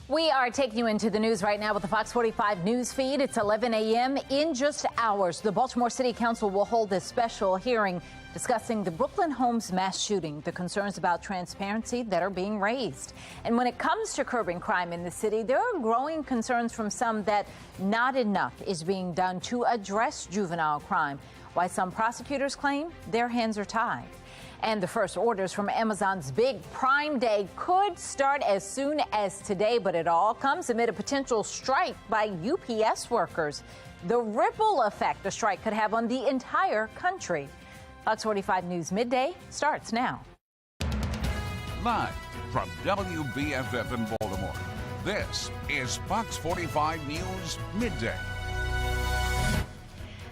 We are taking you into the news right now with the Fox 45 news feed. It's 11 a.m. In just hours, the Baltimore City Council will hold a special hearing discussing the Brooklyn Homes mass shooting, the concerns about transparency that are being raised. And when it comes to curbing crime in the city, there are growing concerns from some that not enough is being done to address juvenile crime, why some prosecutors claim their hands are tied. And the first orders from Amazon's big Prime Day could start as soon as today, but it all comes amid a potential strike by UPS workers. The ripple effect the strike could have on the entire country. Fox 45 News Midday starts now. Live from WBFF in Baltimore, this is Fox 45 News Midday.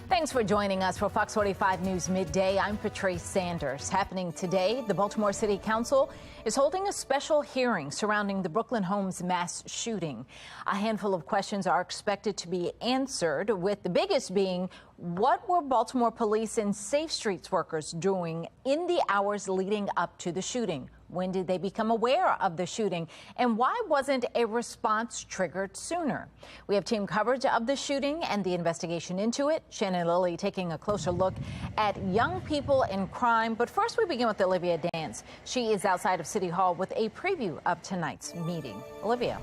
Thanks for joining us for Fox 45 News Midday. I'm Patrice Sanders. Happening today, the Baltimore City Council is holding a special hearing surrounding the Brooklyn Homes mass shooting. A handful of questions are expected to be answered, with the biggest being, what were Baltimore police and Safe Streets workers doing in the hours leading up to the shooting? When did they become aware of the shooting? And why wasn't a response triggered sooner? We have team coverage of the shooting and the investigation into it. Shannon Lilly taking a closer look at young people in crime. But first, we begin with Olivia Dance. She is outside of City Hall with a preview of tonight's meeting. Olivia.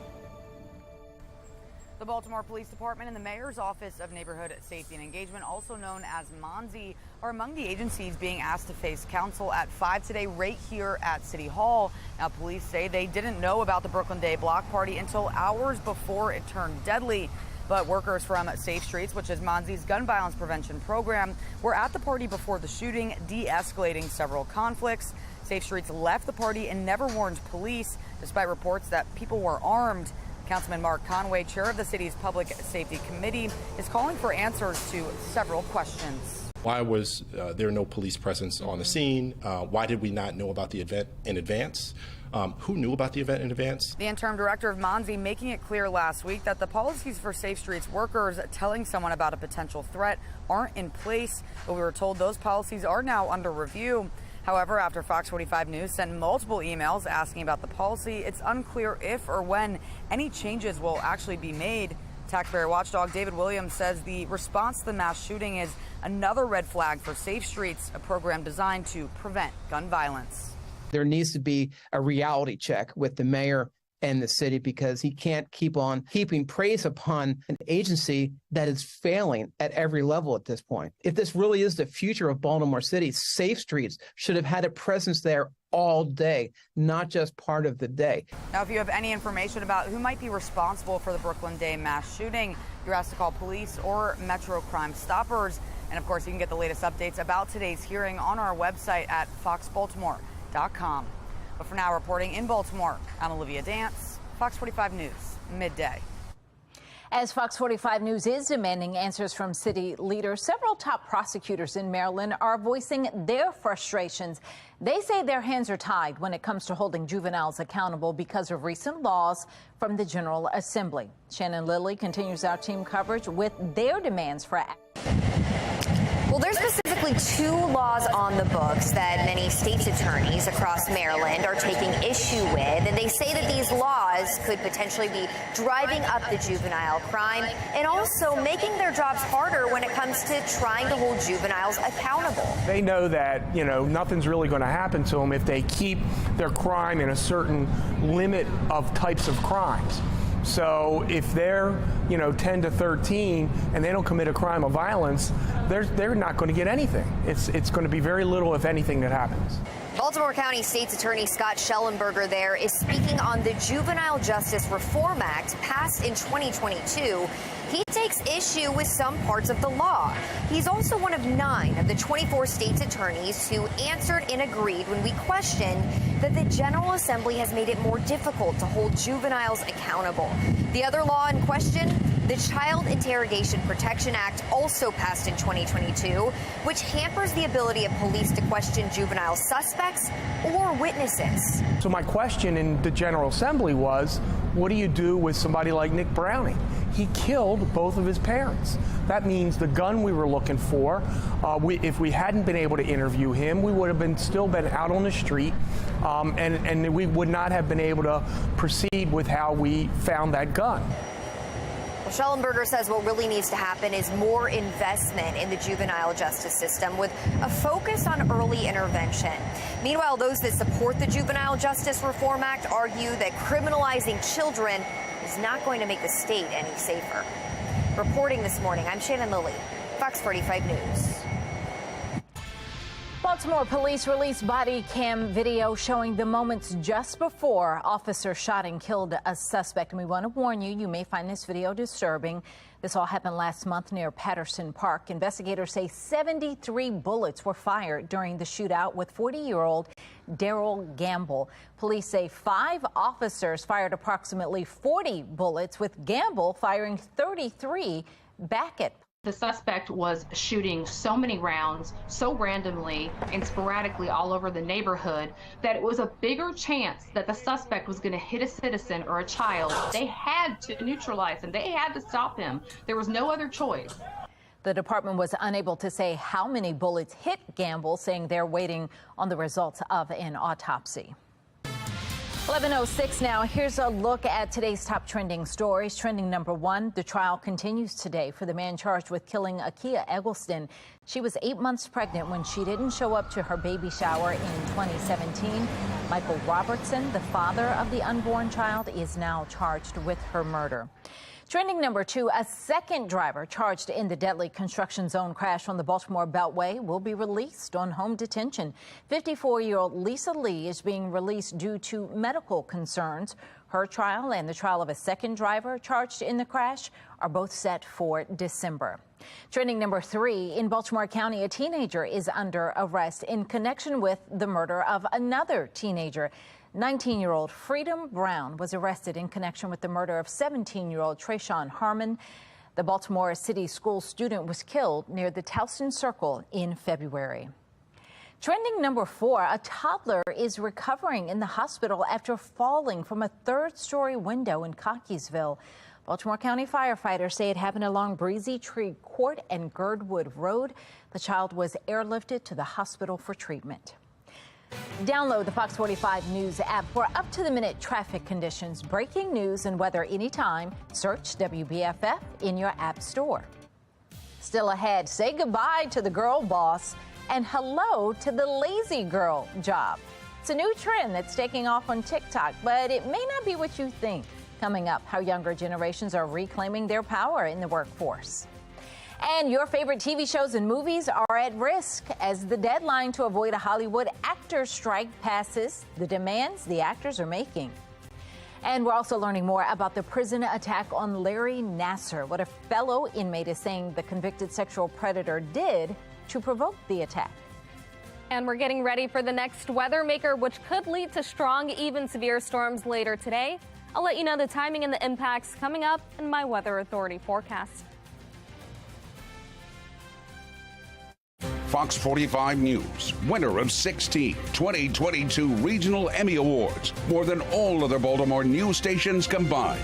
The Baltimore Police Department and the Mayor's Office of Neighborhood Safety and Engagement, also known as MONSE, are among the agencies being asked to face counsel at 5 today right here at City Hall. Now, police say they didn't know about the Brooklyn Day block party until hours before it turned deadly. But workers from Safe Streets, which is MONSE's gun violence prevention program, were at the party before the shooting, de-escalating several conflicts. Safe Streets left the party and never warned police, despite reports that people were armed. Councilman Mark Conway, chair of the city's Public Safety Committee, is calling for answers to several questions. Why was there no police presence on the scene? Why did we not know about the event in advance? Who knew about the event in advance? The interim director of MONSE making it clear last week that the policies for Safe Streets workers telling someone about a potential threat aren't in place, but we were told those policies are now under review. However, after Fox 45 News sent multiple emails asking about the policy, it's unclear if or when any changes will actually be made. Taxpayer watchdog David Williams says the response to the mass shooting is another red flag for Safe Streets, a program designed to prevent gun violence. There needs to be a reality check with the mayor and the city, because he can't keep on heaping praise upon an agency that is failing at every level at this point. If this really is the future of Baltimore City, Safe Streets should have had a presence there all day, not just part of the day. Now, if you have any information about who might be responsible for the Brooklyn Day mass shooting, you're asked to call police or Metro Crime Stoppers. And of course, you can get the latest updates about today's hearing on our website at foxbaltimore.com. But for now, reporting in Baltimore, I'm Olivia Dance, Fox 45 News, Midday. As Fox 45 News is demanding answers from city leaders, several top prosecutors in Maryland are voicing their frustrations. They say their hands are tied when it comes to holding juveniles accountable because of recent laws from the General Assembly. Shannon Lilly continues our team coverage with their demands for action. Well, there's specifically 2 laws on the books that many state's attorneys across Maryland are taking issue with, and they say that these laws could potentially be driving up the juvenile crime and also making their jobs harder when it comes to trying to hold juveniles accountable. They know that, nothing's really going to happen to them if they keep their crime in a certain limit of types of crimes. So if they're, 10 to 13 and they don't commit a crime of violence, they're not going to get anything. It's going to be very little, if anything, that happens. Baltimore County State's Attorney Scott Schellenberger there is speaking on the Juvenile Justice Reform Act passed in 2022. He takes issue with some parts of the law. He's also one of 9 of the 24 state's attorneys who answered and agreed when we questioned that the General Assembly has made it more difficult to hold juveniles accountable. The other law in question, The Child Interrogation Protection Act also passed in 2022, which hampers the ability of police to question juvenile suspects or witnesses. So my question in the General Assembly was, what do you do with somebody like Nick Browning? He killed both of his parents. That means the gun we were looking for, if we hadn't been able to interview him, we would have still been out on the street, and we would not have been able to proceed with how we found that gun. Schellenberger says what really needs to happen is more investment in the juvenile justice system with a focus on early intervention. Meanwhile, those that support the Juvenile Justice Reform Act argue that criminalizing children is not going to make the state any safer. Reporting this morning, I'm Shannon Lilly, Fox 45 News. Baltimore police released body cam video showing the moments just before officers shot and killed a suspect. And we want to warn you, you may find this video disturbing. This all happened last month near Patterson Park. Investigators say 73 bullets were fired during the shootout with 40-year-old Darrell Gamble. Police say 5 officers fired approximately 40 bullets, with Gamble firing 33 back at. The suspect was shooting so many rounds, so randomly and sporadically all over the neighborhood that it was a bigger chance that the suspect was going to hit a citizen or a child. They had to neutralize him. They had to stop him. There was no other choice. The department was unable to say how many bullets hit Gamble, saying they're waiting on the results of an autopsy. 11:06 now. Here's a look at today's top trending stories. Trending number 1, the trial continues today for the man charged with killing Akia Eggleston. She was 8 months pregnant when she didn't show up to her baby shower in 2017. Michael Robertson, the father of the unborn child, is now charged with her murder. Trending number 2, a second driver charged in the deadly construction zone crash on the Baltimore Beltway will be released on home detention. 54-year-old Lisa Lee is being released due to medical concerns. Her trial and the trial of a second driver charged in the crash are both set for December. Trending number 3, in Baltimore County, a teenager is under arrest in connection with the murder of another teenager. 19-year-old Freedom Brown was arrested in connection with the murder of 17-year-old Trayshawn Harmon. The Baltimore City school student was killed near the Towson Circle in February. Trending number 4, a toddler is recovering in the hospital after falling from a 3rd-story window in Cockeysville. Baltimore County firefighters say it happened along Breezy Tree Court and Girdwood Road. The child was airlifted to the hospital for treatment. Download the Fox 45 News app for up-to-the-minute traffic conditions, breaking news, and weather anytime. Search WBFF in your app store. Still ahead, say goodbye to the girl boss and hello to the lazy girl job. It's a new trend that's taking off on TikTok, but it may not be what you think. Coming up, how younger generations are reclaiming their power in the workforce. And your favorite TV shows and movies are at risk as the deadline to avoid a Hollywood actors strike passes the demands the actors are making. And we're also learning more about the prison attack on Larry Nassar, what a fellow inmate is saying the convicted sexual predator did to provoke the attack. And we're getting ready for the next weather maker, which could lead to strong, even severe storms later today. I'll let you know the timing and the impacts coming up in my Weather Authority forecast. Fox 45 News, winner of 16 2022 Regional Emmy Awards, more than all other Baltimore news stations combined.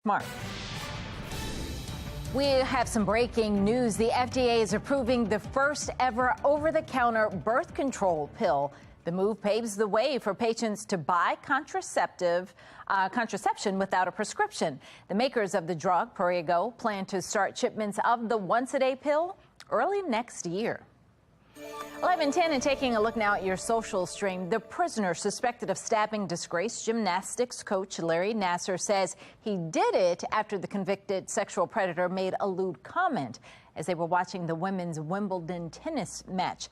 Mark. We have some breaking news. The FDA is approving the first ever over-the-counter birth control pill. The move paves the way for patients to buy contraception without a prescription. The makers of the drug, Perrigo, plan to start shipments of the once-a-day pill early next year. 11:10 and taking a look now at your social stream. The prisoner suspected of stabbing disgraced gymnastics coach Larry Nassar says he did it after the convicted sexual predator made a lewd comment as they were watching the women's Wimbledon tennis match.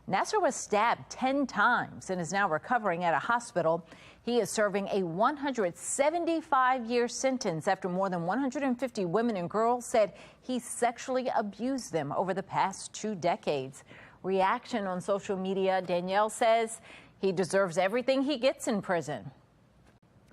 Nassar was stabbed 10 times and is now recovering at a hospital. He is serving a 175-year sentence after more than 150 women and girls said he sexually abused them over the past 2 decades. Reaction on social media, Danielle says he deserves everything he gets in prison.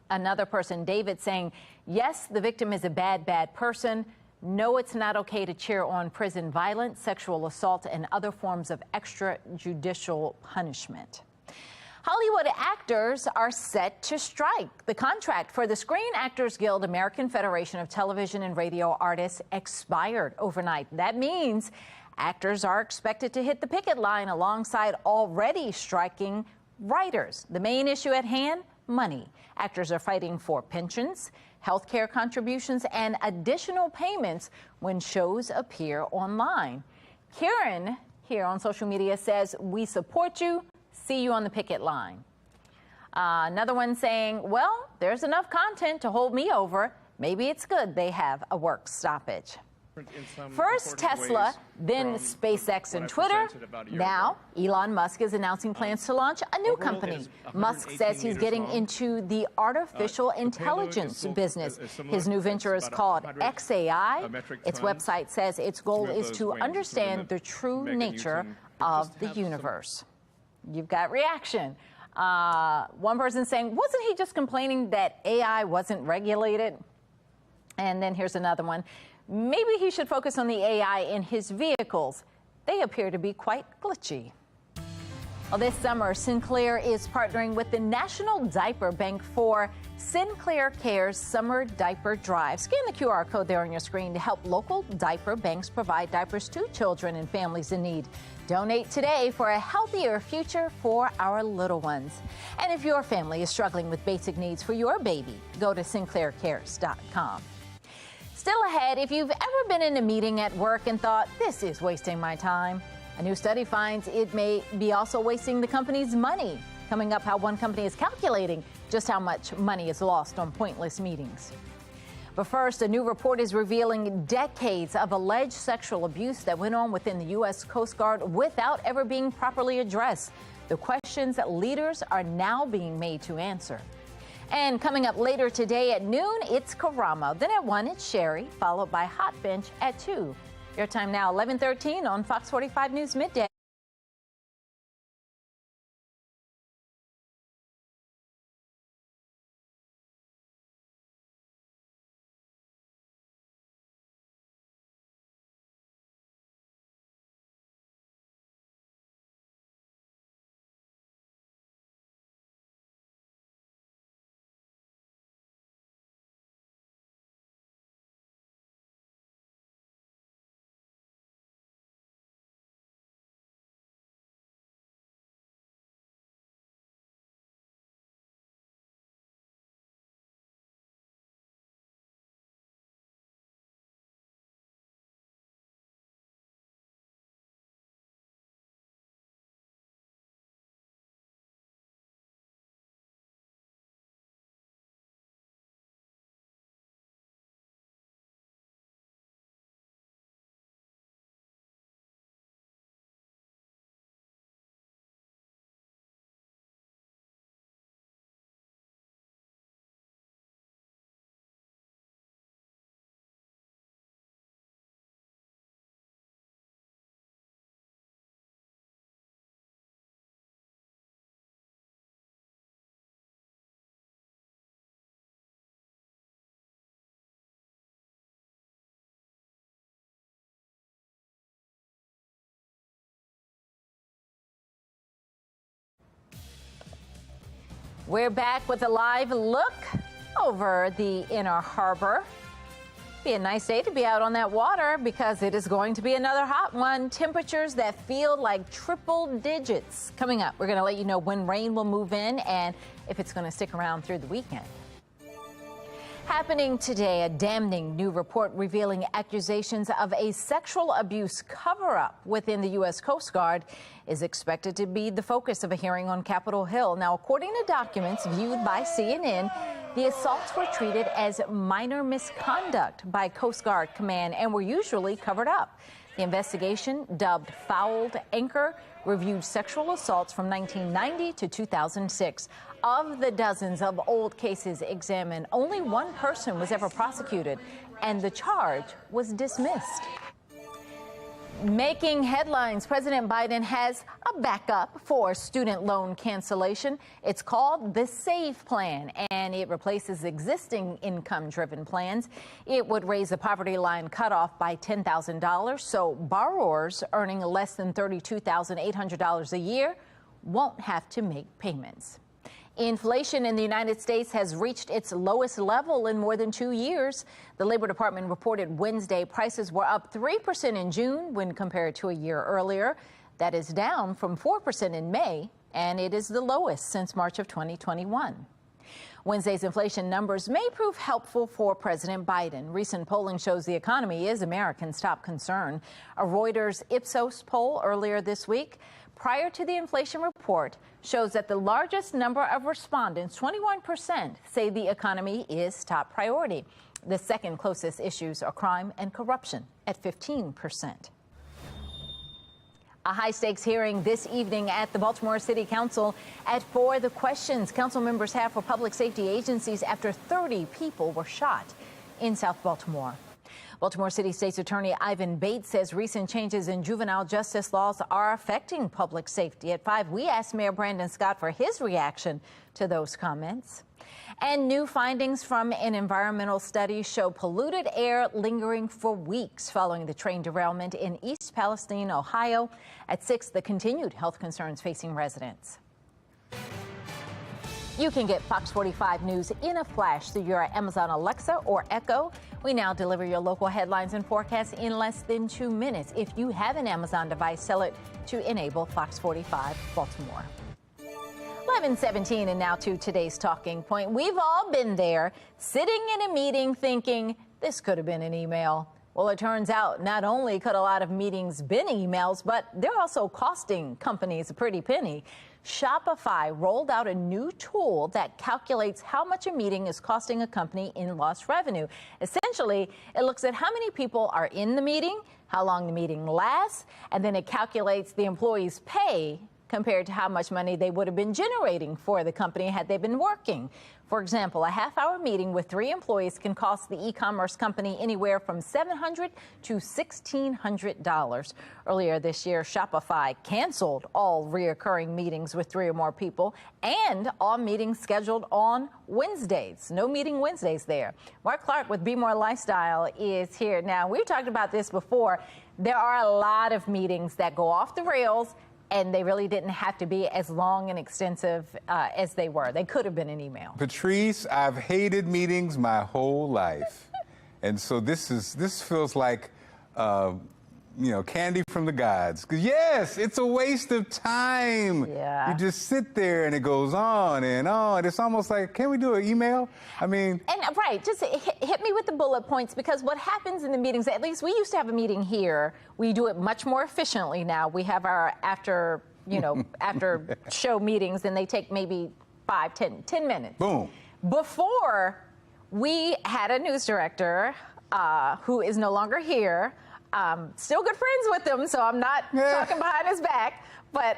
Another person, David, saying, yes, the victim is a bad, bad person. No, it's not okay to cheer on prison violence, sexual assault, and other forms of extrajudicial punishment. Hollywood actors are set to strike. The contract for the Screen Actors Guild American Federation of Television and Radio Artists expired overnight. That means actors are expected to hit the picket line alongside already striking writers. The main issue at hand, money. Actors are fighting for pensions, health care contributions, and additional payments when shows appear online. Kieran here on social media says, we support you. See you on the picket line. Another one saying, well, there's enough content to hold me over. Maybe it's good they have a work stoppage. First Tesla, then SpaceX and Twitter. Now, Elon Musk is announcing plans to launch a new company. Musk says he's getting into the artificial intelligence business. His new venture is called XAI. Its website says its goal is to understand the true nature of the universe. You've got reaction. One person saying, wasn't he just complaining that AI wasn't regulated? And then here's another one. Maybe he should focus on the AI in his vehicles. They appear to be quite glitchy. Well, this summer, Sinclair is partnering with the National Diaper Bank for Sinclair Cares Summer Diaper Drive. Scan the QR code there on your screen to help local diaper banks provide diapers to children and families in need. Donate today for a healthier future for our little ones. And if your family is struggling with basic needs for your baby, go to sinclaircares.com. Still ahead, if you've ever been in a meeting at work and thought, this is wasting my time, a new study finds it may be also wasting the company's money. Coming up, how one company is calculating just how much money is lost on pointless meetings. But first, a new report is revealing decades of alleged sexual abuse that went on within the U.S. Coast Guard without ever being properly addressed. The questions that leaders are now being made to answer. And coming up later today at noon, it's Karamo. Then at 1, it's Sherry, followed by Hot Bench at 2. Your time now, 11:13 on Fox 45 News Midday. We're back with a live look over the Inner Harbor. Be a nice day to be out on that water because it is going to be another hot one. Temperatures that feel like triple digits. Coming up, we're going to let you know when rain will move in and if it's going to stick around through the weekend. Happening today, a damning new report revealing accusations of a sexual abuse cover-up within the U.S. Coast Guard is expected to be the focus of a hearing on Capitol Hill. Now, according to documents viewed by CNN, the assaults were treated as minor misconduct by Coast Guard Command and were usually covered up. The investigation, dubbed Fouled Anchor, reviewed sexual assaults from 1990 to 2006. Of the dozens of old cases examined, only one person was ever prosecuted, and the charge was dismissed. Making headlines, President Biden has a backup for student loan cancellation. It's called the SAVE Plan, and it replaces existing income-driven plans. It would raise the poverty line cutoff by $10,000, so borrowers earning less than $32,800 a year won't have to make payments. Inflation in the United States has reached its lowest level in more than 2 years. The Labor Department reported Wednesday prices were up 3% in June when compared to a year earlier. That is down from 4% in May, and it is the lowest since March of 2021. Wednesday's inflation numbers may prove helpful for President Biden. Recent polling shows the economy is Americans' top concern. A Reuters Ipsos poll earlier this week, prior to the inflation report, shows that the largest number of respondents, 21%, say the economy is top priority. The second closest issues are crime and corruption at 15%. A high-stakes hearing this evening at the Baltimore City Council at 4. The questions council members have for public safety agencies after 30 people were shot in South Baltimore. Baltimore City State's Attorney Ivan Bates says recent changes in juvenile justice laws are affecting public safety. At 5, we asked Mayor Brandon Scott for his reaction to those comments. And new findings from an environmental study show polluted air lingering for weeks following the train derailment in East Palestine, Ohio. At 6, the continued health concerns facing residents. You can get Fox 45 News in a flash through your Amazon Alexa or Echo. We now deliver your local headlines and forecasts in less than 2 minutes. If you have an Amazon device, tell it to enable Fox 45 Baltimore. 11:17 and now to today's talking point. We've all been there, sitting in a meeting thinking this could have been an email. Well, it turns out not only could a lot of meetings been emails, but they're also costing companies a pretty penny. Shopify rolled out a new tool that calculates how much a meeting is costing a company in lost revenue. Essentially, it looks at how many people are in the meeting, how long the meeting lasts, and then it calculates the employee's pay compared to how much money they would have been generating for the company had they been working. For example, a half-hour meeting with 3 employees can cost the e-commerce company anywhere from $700 to $1,600. Earlier this year, Shopify canceled all reoccurring meetings with 3 or more people and all meetings scheduled on Wednesdays. No meeting Wednesdays there. Mark Clark with Be More Lifestyle is here. Now, we've talked about this before. There are a lot of meetings that go off the rails, and they really didn't have to be as long and extensive as they were. They could have been an email. Patrice, I've hated meetings my whole life. And so this feels like, candy from the gods. 'Cause yes, it's a waste of time. Yeah. You just sit there and it goes on and on. It's almost like, can we do an email? I mean. And right, just hit me with the bullet points, because what happens in the meetings, at least we used to have a meeting here. We do it much more efficiently now. We have our after show meetings, and they take maybe 5, 10 minutes. Boom. Before, we had a news director who is no longer here. Still good friends with him, so I'm not talking behind his back. But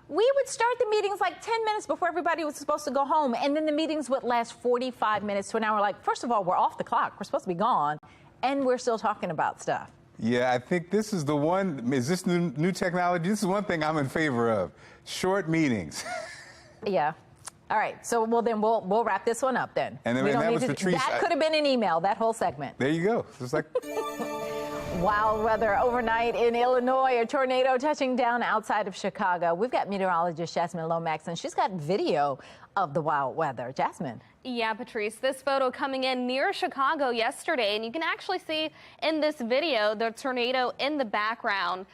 we would start the meetings like 10 minutes before everybody was supposed to go home, and then the meetings would last 45 minutes to an hour. Like, first of all, we're off the clock. We're supposed to be gone, and we're still talking about stuff. Yeah, I think this is the one. Is this new technology? This is one thing I'm in favor of. Short meetings. Yeah. All right. So, well, then we'll wrap this one up then. And then that was Patrice. That could have been an email, that whole segment. There you go. It's like. Wild weather overnight in Illinois, a tornado touching down outside of Chicago. We've got meteorologist Jasmine Lomax, and she's got video of the wild weather. Jasmine. Yeah, Patrice, this photo coming in near Chicago yesterday, and you can actually see in this video the tornado in the background,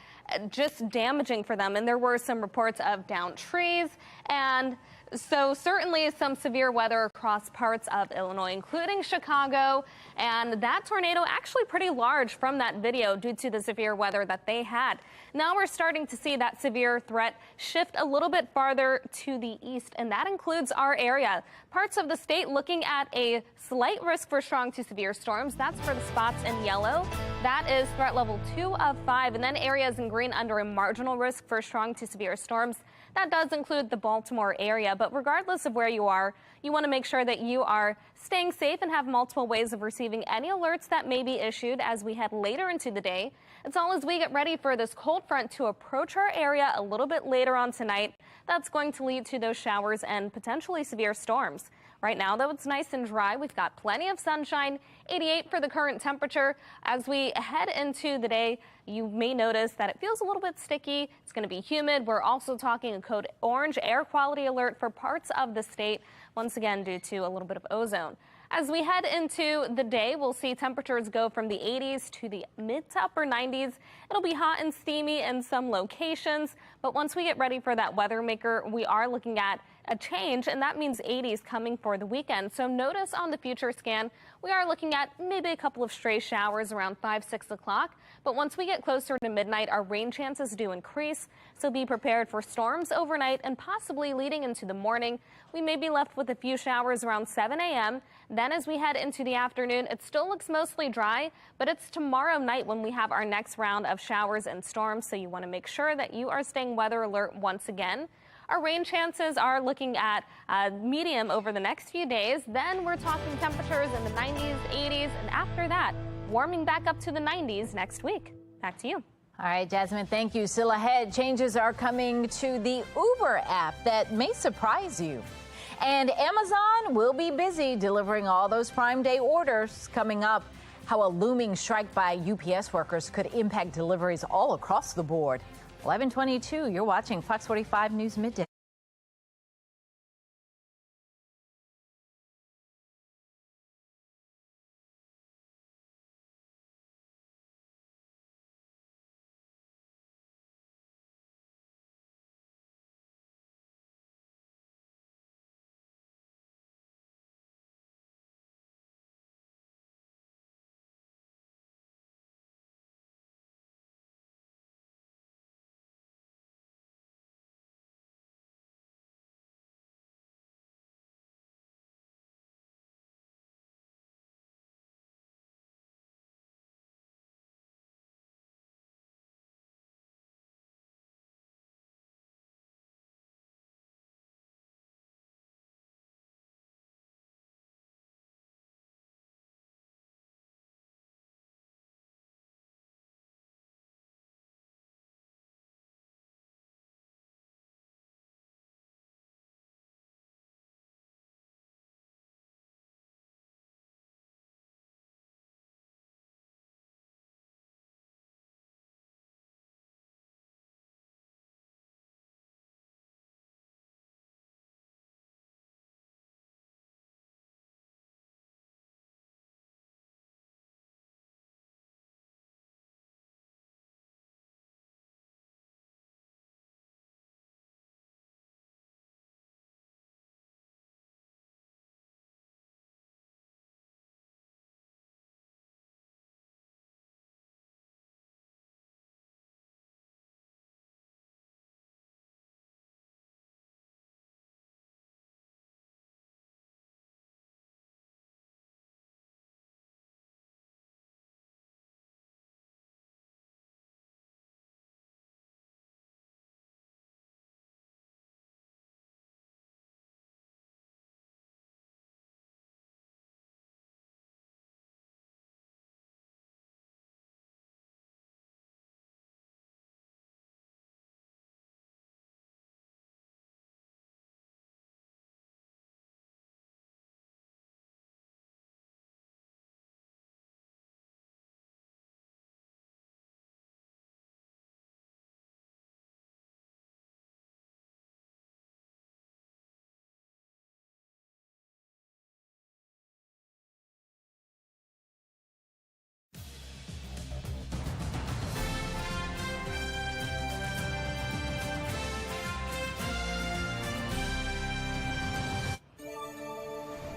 just damaging for them. And there were some reports of downed trees, and so certainly some severe weather across parts of Illinois, including Chicago. And that tornado actually pretty large from that video due to the severe weather that they had. Now we're starting to see that severe threat shift a little bit farther to the east, and that includes our area. Parts of the state looking at a slight risk for strong to severe storms. That's for the spots in yellow. That is threat level 2 of 5, and then areas in green under a marginal risk for strong to severe storms. That does include the Baltimore area, but regardless of where you are, you want to make sure that you are staying safe and have multiple ways of receiving any alerts that may be issued as we head later into the day. It's all as we get ready for this cold front to approach our area a little bit later on tonight. That's going to lead to those showers and potentially severe storms. Right now, though, it's nice and dry. We've got plenty of sunshine, 88 for the current temperature. As we head into the day, you may notice that it feels a little bit sticky. It's going to be humid. We're also talking a code orange air quality alert for parts of the state, once again due to a little bit of ozone. As we head into the day, we'll see temperatures go from the 80s to the mid to upper 90s. It'll be hot and steamy in some locations, but once we get ready for that weather maker, we are looking at a change, and that means 80s coming for the weekend. So notice on the future scan, we are looking at maybe a couple of stray showers around 5, 6 o'clock. But once we get closer to midnight, our rain chances do increase. So be prepared for storms overnight and possibly leading into the morning. We may be left with a few showers around 7 a.m. Then as we head into the afternoon, it still looks mostly dry, but it's tomorrow night when we have our next round of showers and storms. So you want to make sure that you are staying weather alert once again. Our rain chances are looking at medium over the next few days. Then we're talking temperatures in the 90s, 80s, and after that, warming back up to the 90s next week. Back to you. All right, Jasmine, thank you. Still ahead, changes are coming to the Uber app that may surprise you. And Amazon will be busy delivering all those Prime Day orders. Coming up, how a looming strike by UPS workers could impact deliveries all across the board. 11:22, you're watching Fox 45 News Midday.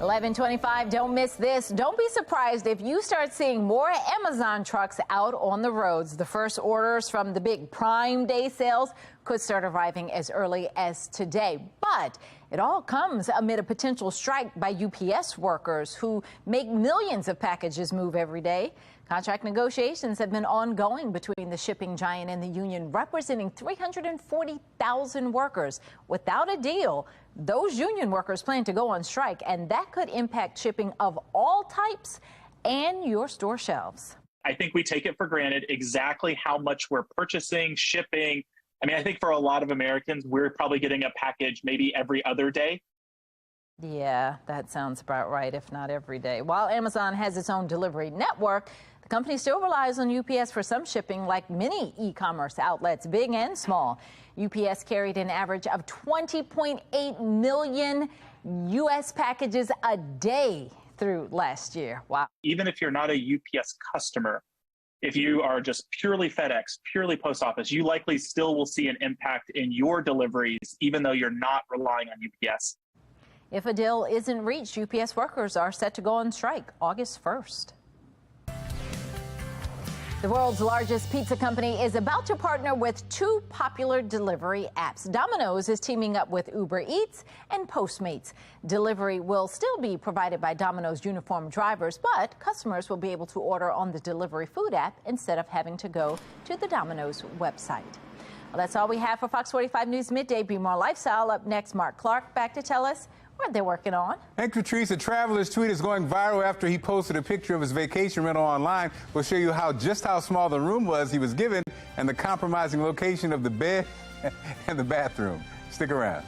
11:25, don't miss this. Don't be surprised if you start seeing more Amazon trucks out on the roads. The first orders from the big Prime Day sales could start arriving as early as today. But it all comes amid a potential strike by UPS workers who make millions of packages move every day. Contract negotiations have been ongoing between the shipping giant and the union, representing 340,000 workers. Without a deal, those union workers plan to go on strike, and that could impact shipping of all types and your store shelves. I think we take it for granted exactly how much we're purchasing, shipping. I mean, I think for a lot of Americans, we're probably getting a package maybe every other day. Yeah, that sounds about right, if not every day. While Amazon has its own delivery network, the company still relies on UPS for some shipping, like many e-commerce outlets, big and small. UPS carried an average of 20.8 million U.S. packages a day through last year. Wow. Even if you're not a UPS customer, if you are just purely FedEx, purely post office, you likely still will see an impact in your deliveries, even though you're not relying on UPS. If a deal isn't reached, UPS workers are set to go on strike August 1st. The world's largest pizza company is about to partner with two popular delivery apps. Domino's is teaming up with Uber Eats and Postmates. Delivery will still be provided by Domino's uniformed drivers, but customers will be able to order on the delivery food app instead of having to go to the Domino's website. Well, that's all we have for Fox 45 News Midday. Be More Lifestyle. Up next, Mark Clark back to tell us what they're working on. And Catrice, a traveler's tweet is going viral after he posted a picture of his vacation rental online. We'll show you just how small the room was he was given and the compromising location of the bed and the bathroom. Stick around.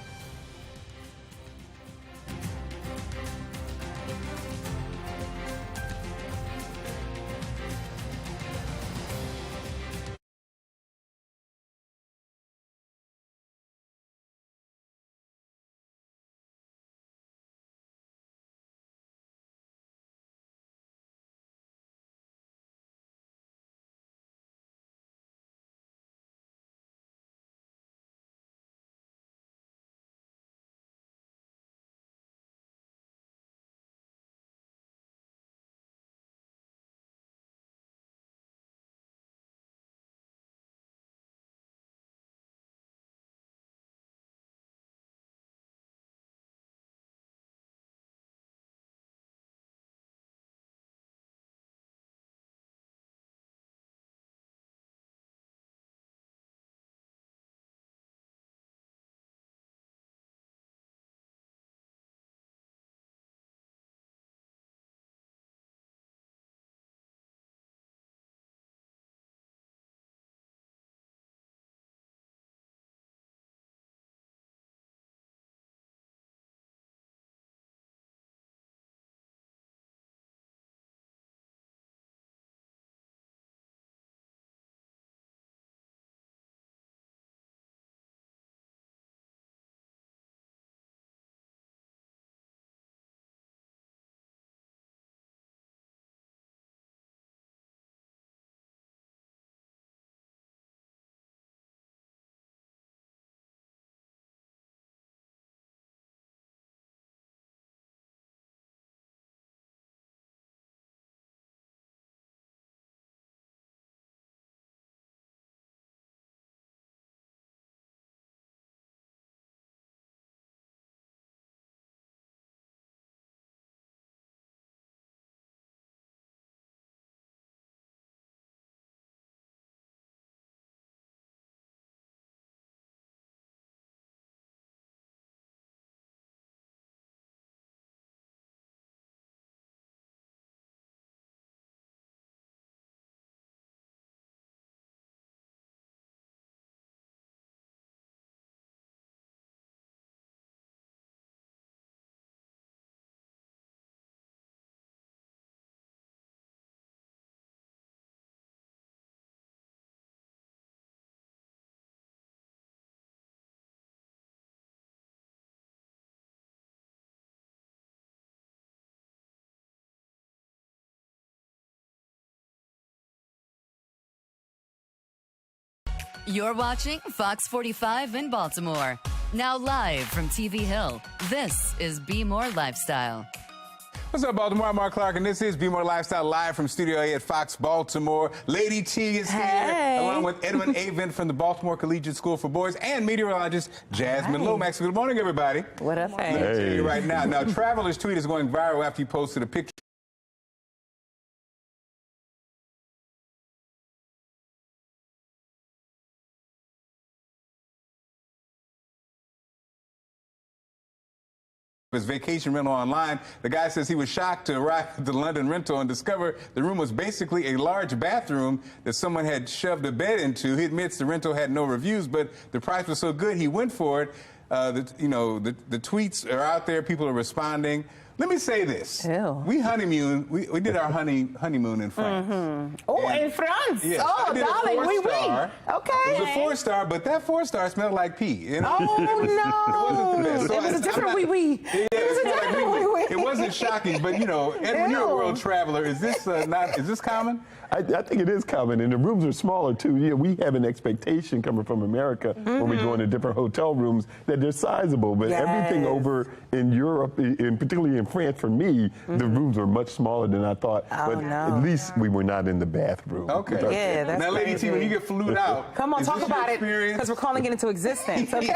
You're watching Fox 45 in Baltimore. Now live from TV Hill, this is Be More Lifestyle. What's up, Baltimore? I'm Mark Clark, and this is Be More Lifestyle live from Studio A at Fox Baltimore. Lady T is here, along with Edwin Avent from the Baltimore Collegiate School for Boys and meteorologist Jasmine Lomax. Good morning, everybody. What up, Let me tell you right now. Now, Traveler's tweet is going viral after he posted a picture his vacation rental online. The guy says he was shocked to arrive at the London rental and discover the room was basically a large bathroom that someone had shoved a bed into. He admits the rental had no reviews, but the price was so good he went for it. The tweets are out there. People are responding. Let me say this. Ew. We honeymoon. We did our honeymoon in France. Mm-hmm. Oh, in France. Yes, Oh, darling, oui. Okay. It was a 4-star, but that 4-star smelled like pee. You know? Oh, no. It wasn't the best. So it was a different wee-wee. Yeah, it was a different wee-wee. It wasn't shocking, but, you know, Edwin, you're a world traveler. Is this is this common? I think it is common, and the rooms are smaller, too. Yeah, we have an expectation coming from America when we go into different hotel rooms that they're sizable, but everything over in Europe, and particularly in France, for me, the rooms are much smaller than I thought, but at least we were not in the bathroom. Okay. Yeah, that's now, Lady T, when you get flued out, come on, talk about it, because we're calling it into existence, okay?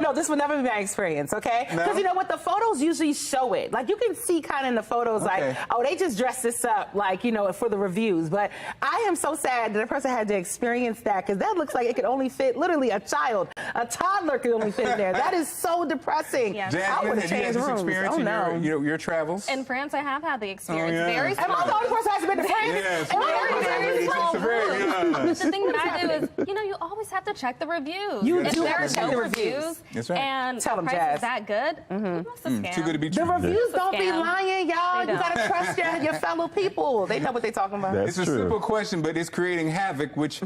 No, this will never be my experience, okay? Because you know what, the photos usually show it. Like, you can see kind of in the photos, like, oh, they just dressed this up, like, you know, for the reviews. But I am so sad that the person had to experience that, because that looks like it could only fit literally a child. A toddler could only fit in there. That is so depressing. Yeah. Jasmine, I would have changed rooms. Experience in your travels? In France, I have had the experience. Oh, yeah. Very small. Am I the only person who hasn't been to France? Yes. Very small rooms. The thing that I do is, you know, you always have to check the reviews. You if do there have are to check the no reviews. reviews right. and Tell the them, price Jazz. is that good, you must have scammed. Too good to be true. The reviews don't be Scam. lying, y'all. They You got to trust your fellow people. They know what they're talking about. That's It's a true. simple question, but it's creating havoc. Which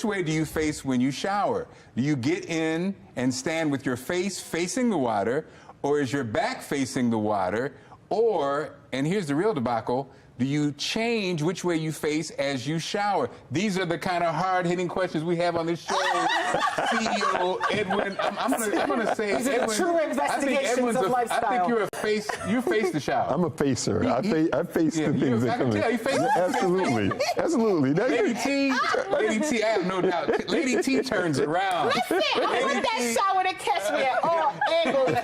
way do you face when you shower? Do you get in and stand with your face facing the water, or is your back facing the water? Or, and here's the real debacle, do you change which way you face as you shower? These are the kind of hard-hitting questions we have on this show. CEO Edwin, I'm gonna say These are Edwin. the true investigations of lifestyle. I think you face the shower. I'm a facer. I face the things that come in. I can tell you face Absolutely. Absolutely. Lady T, I have no doubt. Lady T turns around. Listen, I want that shower to catch me at all angles.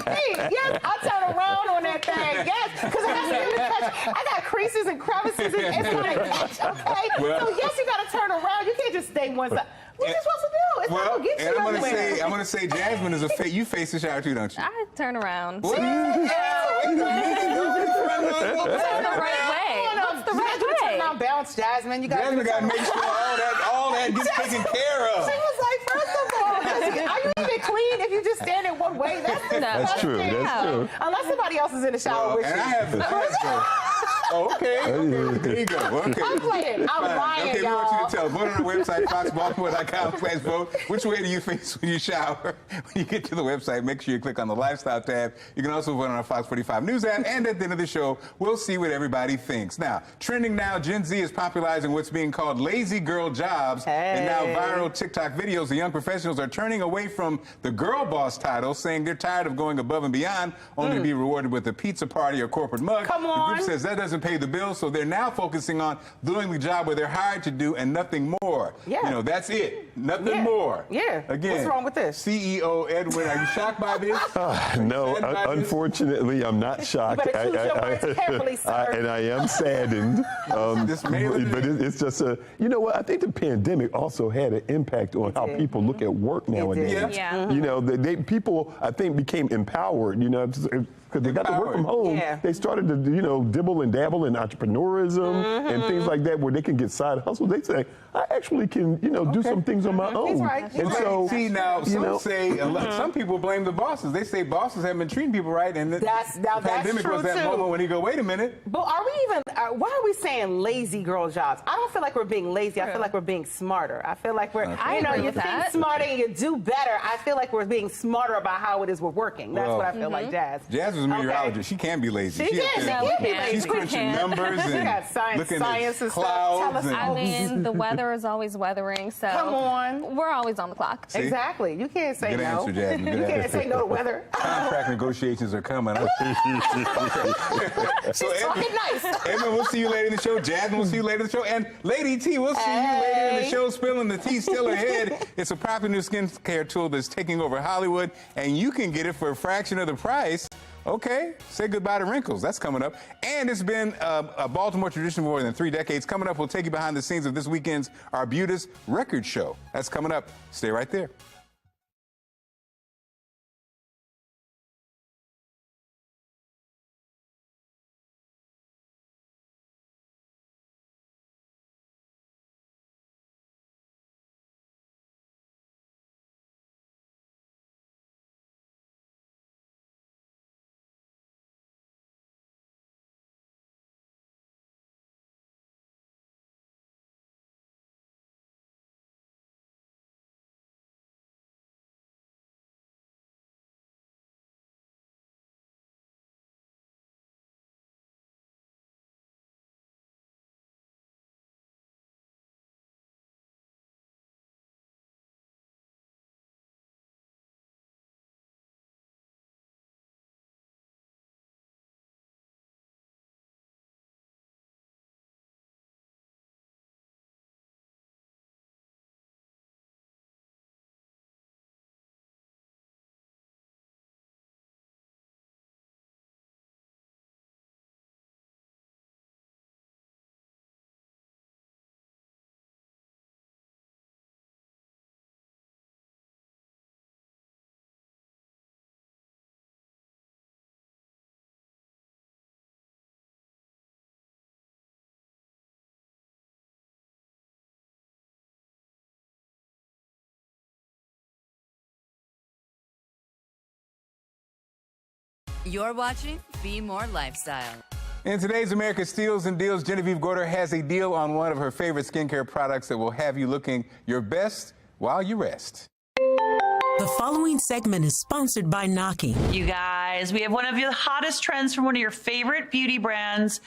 Baby. Yes, I turn around on that thing. Yes, because I got something to catch. I got creases and crevices and it's going to catch, okay? Well, so yes, you got to turn around. You can't just stay one side. What are you supposed to do? It's not going to get you everywhere. I'm gonna say Jasmine is you face the shower too, don't you? I turn around. What? Turn the right way. What's the right way? Turn around, bounce, Jasmine. You got to make sure all that gets taken care of. She was like, first of all, are you even clean if you just stand in one way? That's true. That's true. Unless somebody else is in the shower with you. And I have okay. There you go. Okay. I'm playing. I'm lying, okay, y'all. we want you to tell. Vote on our website, foxbaltimore.com/vote. Which way do you face when you shower? When you get to the website, make sure you click on the Lifestyle tab. You can also vote on our Fox 45 News app. And at the end of the show, we'll see what everybody thinks. Now, trending now, Gen Z is popularizing what's being called lazy girl jobs. And now viral TikTok videos, the young professionals are turning away from the girl boss title, saying they're tired of going above and beyond, only to be rewarded with a pizza party or corporate mug. Come on. The group says that doesn't pay the bills, so they're now focusing on doing the job where they're hired to do and nothing more. Yeah. You know, that's it. Nothing more. Yeah. Again. What's wrong with this? CEO Edwin, are you shocked by this? No, unfortunately, I'm not shocked. You better choose your words carefully, sir. And I am saddened. But it's just you know what? I think the pandemic also had an impact on how people look at work nowadays. Yeah. You know, people, I think, became empowered, you know, because they got to work from home. Yeah. They started to, you know, dibble and dabble in entrepreneurism and things like that where they can get side hustles. They say, I actually can, you know, do some things on my own. He's right. And so, see, now, some people blame the bosses. They say bosses haven't been treating people right, and the pandemic true was that too. moment when you go, wait a minute. But are we even, why are we saying lazy girl jobs? I don't feel like we're being lazy. I feel like we're being smarter. I feel like we're, you think smarter and you do better. I feel like we're being smarter about how it is we're working. That's what I feel like, Jazz. was a meteorologist. She can't be lazy. She can't be lazy. She's crunching numbers and got looking science at and clouds. stuff. I mean, the weather is always weathering, so Come on. we're always on the clock. See? Exactly. You can't say Good no. answer, Jasmine. Good You can't answer. say no to weather. Contract negotiations are coming. So Talking nice. Edmund, we'll see you later in the show. Jasmine, we'll see you later in the show. And Lady T, we'll see you later in the show. Spilling the tea still ahead. It's a popular new skincare tool that's taking over Hollywood, and you can get it for a fraction of the price. Okay, say goodbye to wrinkles. That's coming up. And it's been a Baltimore tradition for more than 3 decades. Coming up, we'll take you behind the scenes of this weekend's Arbutus record show. That's coming up. Stay right there. You're watching Be More Lifestyle. In today's America Steals and Deals, Genevieve Gorder has a deal on one of her favorite skincare products that will have you looking your best while you rest. The following segment is sponsored by Naki. You guys, we have one of the hottest trends from one of your favorite beauty brands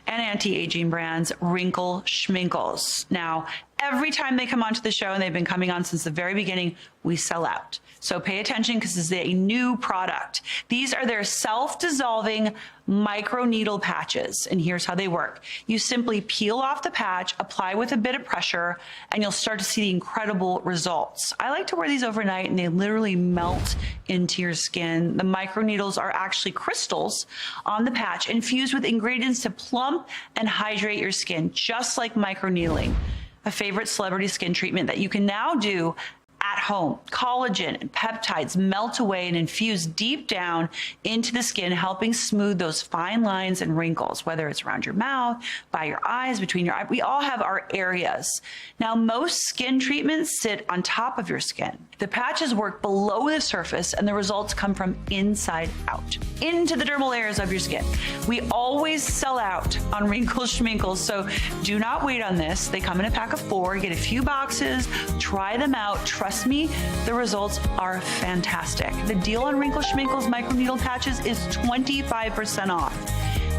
and anti-aging brands, Wrinkle Schminkles. Now, every time they come onto the show, and they've been coming on since the very beginning, we sell out. So pay attention because this is a new product. These are their self-dissolving micro needle patches, and here's how they work. You simply peel off the patch, apply with a bit of pressure, and you'll start to see the incredible results. I like to wear these overnight, and they literally melt into your skin. The micro needles are actually crystals on the patch infused with ingredients to plump and hydrate your skin, just like micro needling. A favorite celebrity skin treatment that you can now do at home. Collagen and peptides melt away and infuse deep down into the skin, helping smooth those fine lines and wrinkles, whether it's around your mouth, by your eyes, between your eyes. We all have our areas. Now, most skin treatments sit on top of your skin. The patches work below the surface, and the results come from inside out, into the dermal layers of your skin. We always sell out on Wrinkle Schminkles, so do not wait on this. They come in a pack of 4. Get a few boxes, try them out. Trust me, the results are fantastic. The deal on Wrinkle Schminkles microneedle patches is 25% off.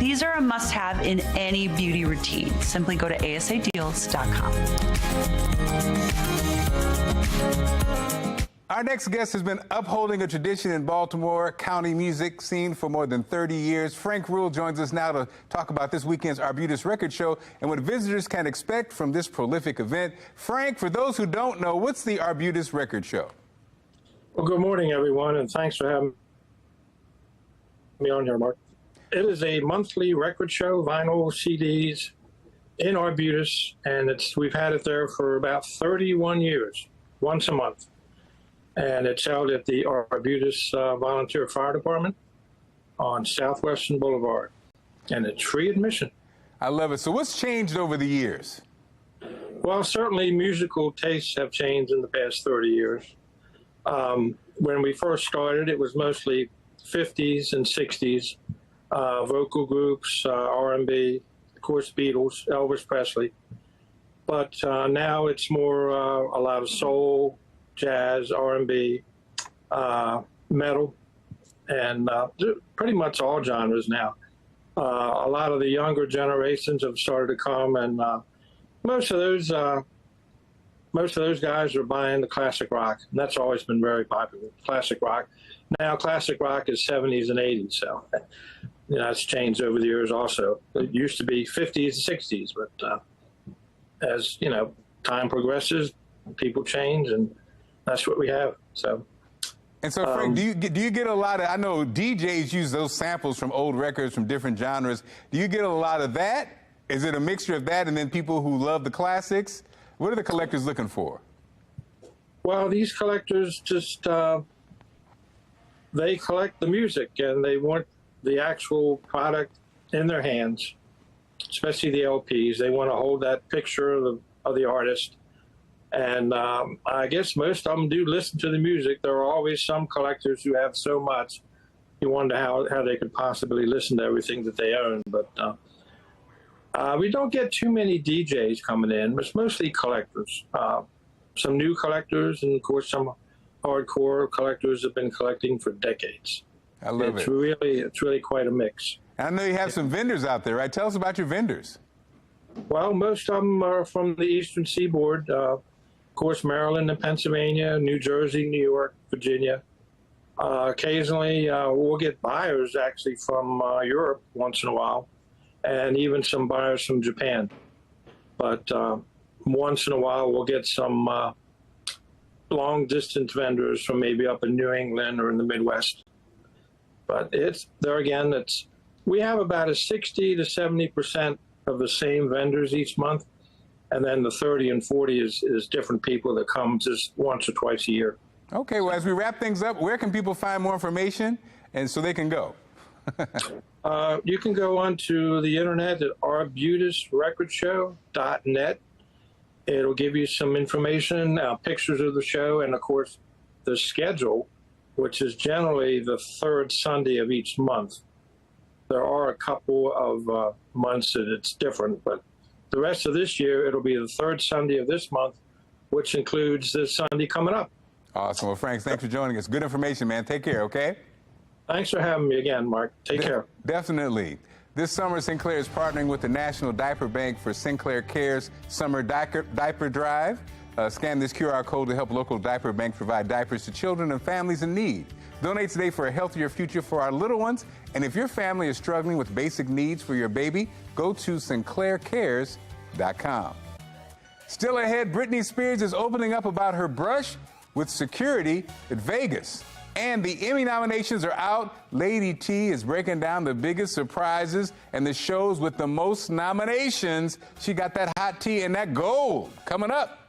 These are a must-have in any beauty routine. Simply go to asadeals.com. Our next guest has been upholding a tradition in Baltimore County music scene for more than 30 years. Frank Rule joins us now to talk about this weekend's Arbutus Record Show and what visitors can expect from this prolific event. Frank, for those who don't know, what's the Arbutus Record Show? Well, good morning, everyone, and thanks for having me on here, Mark. It is a monthly record show, vinyl, CDs, in Arbutus, and we've had it there for about 31 years, once a month. And it's held at the Arbutus Volunteer Fire Department on Southwestern Boulevard. And it's free admission. I love it. So what's changed over the years? Well, certainly musical tastes have changed in the past 30 years. When we first started, it was mostly 50s and 60s, vocal groups, R&B, of course, Beatles, Elvis Presley. But now it's more a lot of soul, jazz, R&B, metal, and pretty much all genres now. A lot of the younger generations have started to come, and most of those guys are buying the classic rock, and that's always been very popular. Classic rock. Now, classic rock is 70s and 80s, so it's changed over the years. Also, it used to be 50s and 60s, but as time progresses, people change, and that's what we have. So. And so, Frank, do you get a lot of? I know DJs use those samples from old records from different genres. Do you get a lot of that? Is it a mixture of that and then people who love the classics? What are the collectors looking for? Well, these collectors just they collect the music, and they want the actual product in their hands, especially the LPs. They want to hold that picture of the artist. And I guess most of them do listen to the music. There are always some collectors who have so much, you wonder how they could possibly listen to everything that they own. But we don't get too many DJs coming in. It's mostly collectors. Some new collectors, and of course some hardcore collectors have been collecting for decades. I love it. It's really quite a mix. And I know you have some vendors out there, right? Tell us about your vendors. Well, most of them are from the Eastern Seaboard. Of course, Maryland and Pennsylvania, New Jersey, New York, Virginia. Occasionally, we'll get buyers actually from Europe once in a while, and even some buyers from Japan. But once in a while, we'll get some long-distance vendors from maybe up in New England or in the Midwest. But we have about a 60 to 70% of the same vendors each month. And then the 30 and 40 is different people that come just once or twice a year. Okay, well, as we wrap things up, where can people find more information and so they can go? You can go onto the internet at arbutusrecordshow.net. It'll give you some information, pictures of the show, and of course the schedule, which is generally the third Sunday of each month. There are a couple of months that it's different, but the rest of this year, it'll be the third Sunday of this month, which includes this Sunday coming up. Awesome. Well, Frank, thanks for joining us. Good information, man. Take care, okay? Thanks for having me again, Mark. Take care. Definitely. This summer, Sinclair is partnering with the National Diaper Bank for Sinclair Care's Summer Diaper Drive. Scan this QR code to help local diaper banks provide diapers to children and families in need. Donate today for a healthier future for our little ones. And if your family is struggling with basic needs for your baby, go to sinclaircares.com. Still ahead, Britney Spears is opening up about her brush with security at Vegas. And the Emmy nominations are out. Lady T is breaking down the biggest surprises and the shows with the most nominations. She got that hot tea and that gold coming up.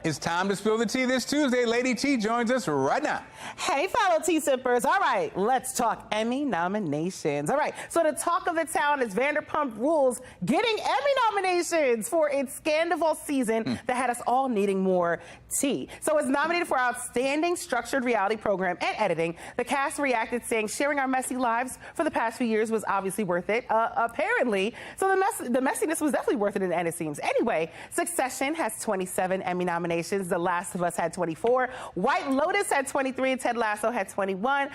It's time to spill the tea this Tuesday. Lady T joins us right now. Hey, fellow tea sippers. All right, let's talk Emmy nominations. All right, so the talk of the town is Vanderpump Rules getting Emmy nominations for its Scandival season that had us all needing more tea. So it's nominated for Outstanding Structured Reality Program and Editing. The cast reacted saying sharing our messy lives for the past few years was obviously worth it, apparently. So the messiness was definitely worth it in the end, it seems. Anyway, Succession has 27 Emmy nominations. The Last of Us had 24. White Lotus had 23. Ted Lasso had 21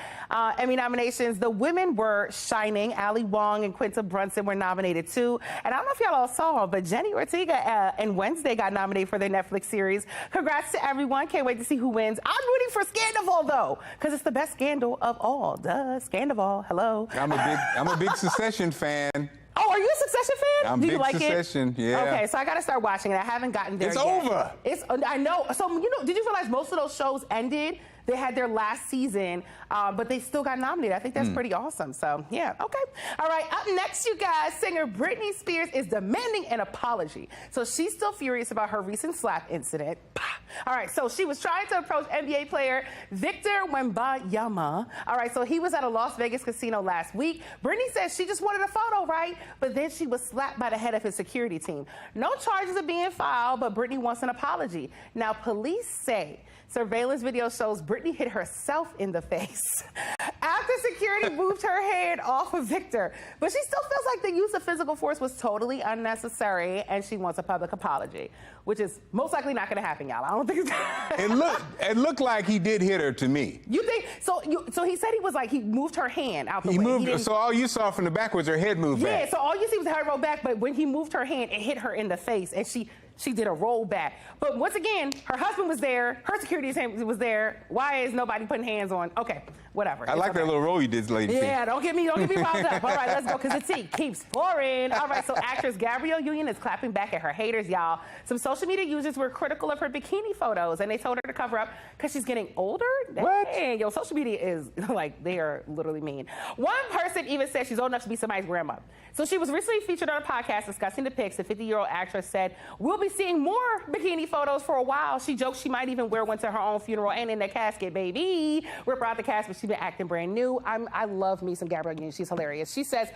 Emmy nominations. The women were shining. Ali Wong and Quinta Brunson were nominated too. And I don't know if y'all all saw, but Jenny Ortega and Wednesday got nominated for their Netflix series. Congrats to everyone. Can't wait to see who wins. I'm rooting for Scandival though, because it's the best scandal of all. Duh, Scandival. Hello. I'm a big Succession fan. Oh, are you a Succession fan? Do you big like Succession, it? yeah. Okay, so I got to start watching it. I haven't gotten there It's yet. over. I know. So, did you realize most of those shows ended? They had their last season, but they still got nominated. I think that's pretty awesome. So, yeah, okay. All right, up next, you guys, singer Britney Spears is demanding an apology. So she's still furious about her recent slap incident. All right, so she was trying to approach NBA player Victor Wembanyama. All right, so he was at a Las Vegas casino last week. Britney says she just wanted a photo, right? But then she was slapped by the head of his security team. No charges are being filed, but Britney wants an apology. Now, police say surveillance video shows Britney hit herself in the face after security moved her hand off of Victor. But she still feels like the use of physical force was totally unnecessary, and she wants a public apology, which is most likely not going to happen, y'all. I don't think It looked like he did hit her to me. You think so? So he said he moved her hand out the way. So all you saw from the back was her head move back. Yeah, so all you see was her roll back, but when he moved her hand, it hit her in the face, and she did a roll back. But once again, her husband was there, her security was there. Why is nobody putting hands on? Okay, whatever. I like that little roll you did, lady. Yeah, don't get me riled up. All right, let's go, because the tea keeps pouring. All right, so actress Gabrielle Union is clapping back at her haters, y'all. Some social media users were critical of her bikini photos, and they told her to cover up because she's getting older. What? Dang, yo, social media is, they are literally mean. One person even said she's old enough to be somebody's grandma. So she was recently featured on a podcast discussing the pics. The 50-year-old actress said, "We'll be seeing more bikini photos for a while." She joked she might even wear one to her own funeral and in the casket, baby. Rip her out the casket, she's been acting brand new. I love me some Gabrielle Union. She's hilarious. She says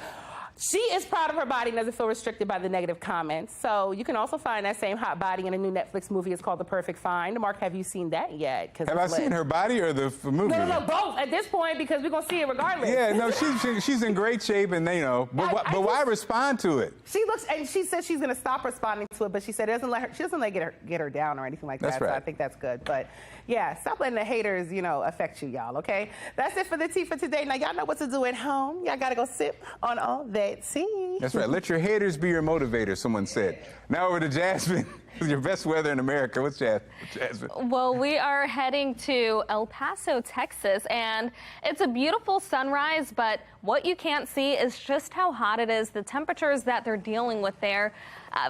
she is proud of her body and doesn't feel restricted by the negative comments. So you can also find that same hot body in a new Netflix movie. It's called The Perfect Find. Mark, have you seen that yet? Have I seen her body or the movie? No, both at this point, because we're going to see it regardless. Yeah, no, she's in great shape, and but why respond to it? She looks, and she says she's going to stop responding to it, but she said she doesn't let get her down or anything like that. Right. So I think that's good. But yeah, stop letting the haters, affect you, y'all. Okay, that's it for the tea for today. Now y'all know what to do at home. Y'all got to go sip on all that tea. That's right. Let your haters be your motivator, someone said. Now over to Jasmine. Your best weather in America. What's Jasmine? Well, we are heading to El Paso, Texas, and it's a beautiful sunrise, but what you can't see is just how hot it is. The temperatures that they're dealing with there,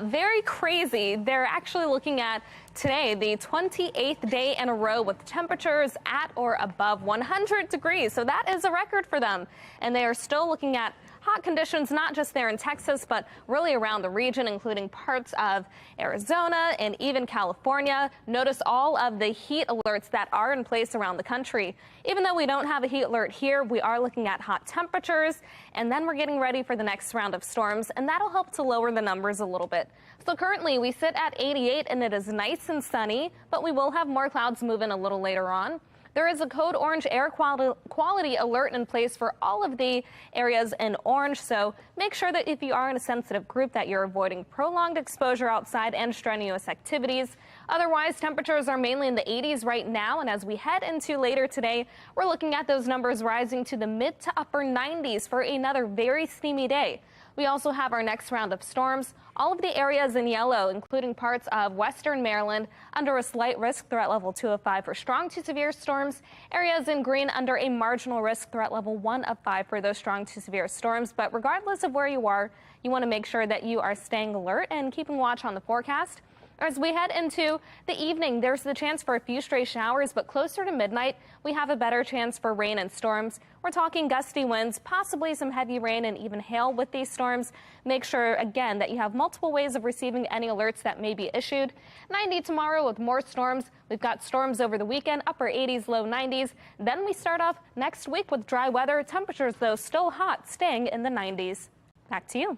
very crazy. They're actually looking at today, the 28th day in a row with temperatures at or above 100 degrees. So that is a record for them. And they are still looking at hot conditions, not just there in Texas, but really around the region, including parts of Arizona and even California. Notice all of the heat alerts that are in place around the country. Even though we don't have a heat alert here, we are looking at hot temperatures, and then we're getting ready for the next round of storms, and that'll help to lower the numbers a little bit. So currently we sit at 88, and it is nice and sunny, but we will have more clouds move in a little later on. There is a code orange air quality alert in place for all of the areas in orange, so make sure that if you are in a sensitive group that you're avoiding prolonged exposure outside and strenuous activities. Otherwise, temperatures are mainly in the 80s right now, and as we head into later today, we're looking at those numbers rising to the mid to upper 90s for another very steamy day. We also have our next round of storms. All of the areas in yellow, including parts of western Maryland, under a slight risk threat level 2 of 5 for strong to severe storms. Areas in green under a marginal risk threat level 1 of 5 for those strong to severe storms. But regardless of where you are, you want to make sure that you are staying alert and keeping watch on the forecast. As we head into the evening, there's the chance for a few stray showers, but closer to midnight, we have a better chance for rain and storms. We're talking gusty winds, possibly some heavy rain and even hail with these storms. Make sure, again, that you have multiple ways of receiving any alerts that may be issued. 90 tomorrow with more storms. We've got storms over the weekend, upper 80s, low 90s. Then we start off next week with dry weather. Temperatures, though, still hot, staying in the 90s. Back to you.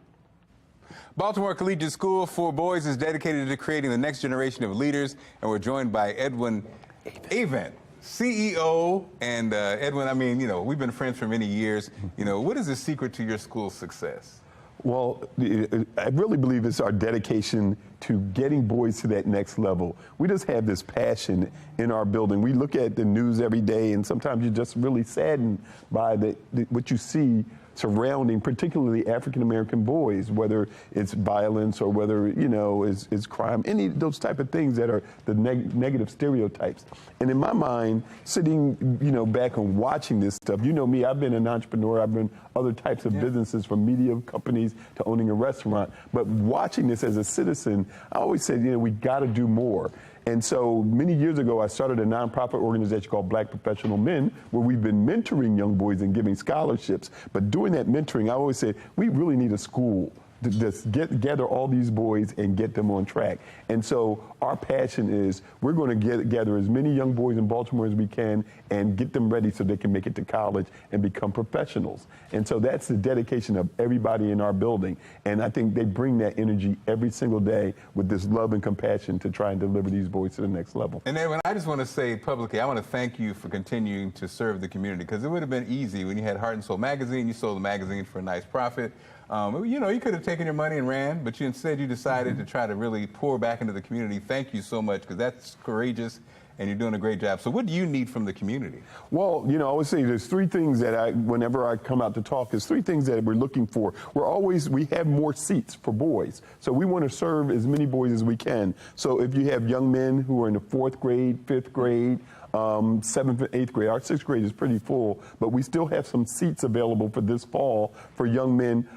Baltimore Collegiate School for Boys is dedicated to creating the next generation of leaders, and we're joined by Edwin Avent, CEO. And Edwin, I mean, we've been friends for many years. What is the secret to your school's success? Well, I really believe it's our dedication to getting boys to that next level. We just have this passion in our building. We look at the news every day, and sometimes you're just really saddened by what you see surrounding particularly African-American boys, whether it's violence or whether, it's crime, any of those type of things that are the negative stereotypes. And in my mind, sitting, back and watching this stuff, me, I've been an entrepreneur, I've been other types of businesses, from media companies to owning a restaurant. But watching this as a citizen, I always said, we got to do more. And so many years ago, I started a nonprofit organization called Black Professional Men, where we've been mentoring young boys and giving scholarships. But doing that mentoring, I always said, we really need a school to just gather all these boys and get them on track. And so our passion is we're going to gather as many young boys in Baltimore as we can and get them ready so they can make it to college and become professionals. And so that's the dedication of everybody in our building. And I think they bring that energy every single day with this love and compassion to try and deliver these boys to the next level. And Edwin, I just want to say publicly, I want to thank you for continuing to serve the community, because it would have been easy when you had Heart and Soul magazine. You sold the magazine for a nice profit. You could have taken your money and ran, but instead you decided to try to really pour back into the community. Thank you so much, because that's courageous, and you're doing a great job. So what do you need from the community? Well, I always say there's three things that whenever I come out to talk, there's three things that we're looking for. We have more seats for boys. So we want to serve as many boys as we can. So if you have young men who are in the 4th grade, 5th grade, 7th and 8th grade. Our 6th grade is pretty full, but we still have some seats available for this fall for young men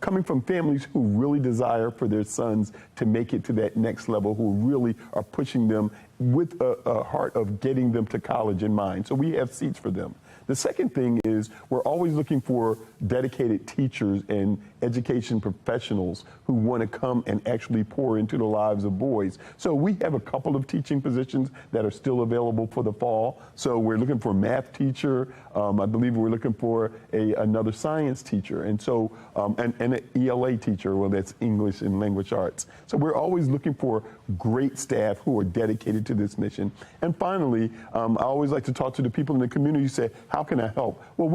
coming from families who really desire for their sons to make it to that next level, who really are pushing them with a heart of getting them to college in mind. So we have seats for them. The second thing is we're always looking for dedicated teachers and education professionals who want to come and actually pour into the lives of boys. So we have a couple of teaching positions that are still available for the fall. So we're looking for a math teacher. I believe we're looking for another science teacher. And so, and an ELA teacher, well, that's English and Language Arts. So we're always looking for great staff who are dedicated to this mission. And finally, I always like to talk to the people in the community who say, how can I help? Well,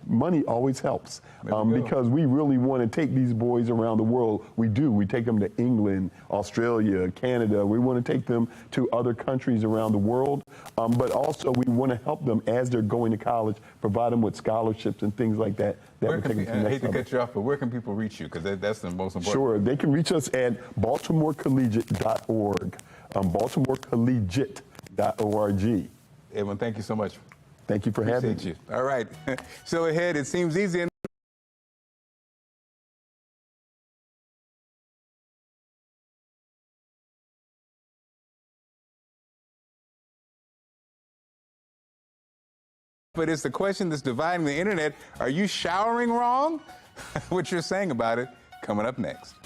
money always helps because we really want to take these boys around the world. We do. We take them to England, Australia, Canada. We want to take them to other countries around the world. But also we want to help them as they're going to college, provide them with scholarships and things like that. I hate to cut you off, but where can people reach you? Because that's the most important. Sure. They can reach us at baltimorecollegiate.org. baltimorecollegiate.org. Edwin, thank you so much. Thank you for having me. You. All right. So ahead, it seems easy. But it's the question that's dividing the internet. Are you showering wrong? What you're saying about it, coming up next.